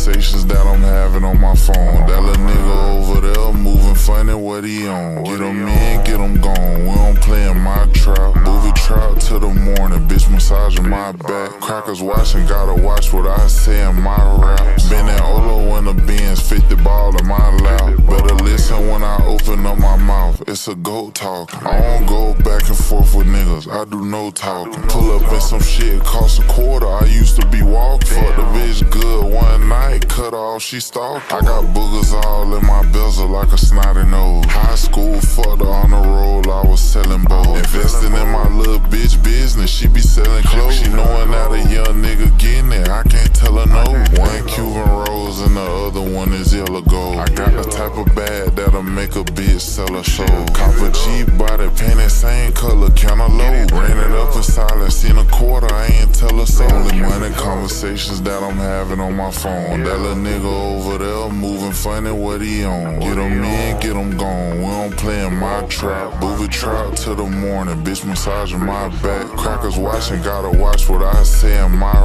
conversations that I'm having on my phone. That little nigga over there moving funny, what he on? Get him in, get him gone. We don't play in my trap. Movie trap till the morning, bitch massaging my back. Crackers watching, gotta watch what I say in my rap. Been in Olo in the Benz, 50 ball in my lap. Better listen when I open up my mouth, it's a goat talking. I don't go back and forth with niggas, I do no talking. Pull up in some shit, cost a quarter, I used to be walking. Fuck the bitch good one night, cut off, she stalked. I got boogers all in my bezel like a snotty nose. High school, fucked her on the roll, I was selling both. Investing in my little bitch business, she be selling clothes. She knowing that a young nigga getting it, I can't tell her no. One Cuban rose and the other one is yellow gold. I got the type of bag that'll make a bitch sell her soul. Cop a Jeep, body painted same color, kinda low. Ran it up in silence, seen a quarter, I ain't tell her so. Only money conversations that I'm having on my phone. That little nigga over there moving funny, what he on? Get him in, get him gone. We don't play in my trap. Movie trap till the morning, bitch massaging my back. Crackers watching, gotta watch what I say in my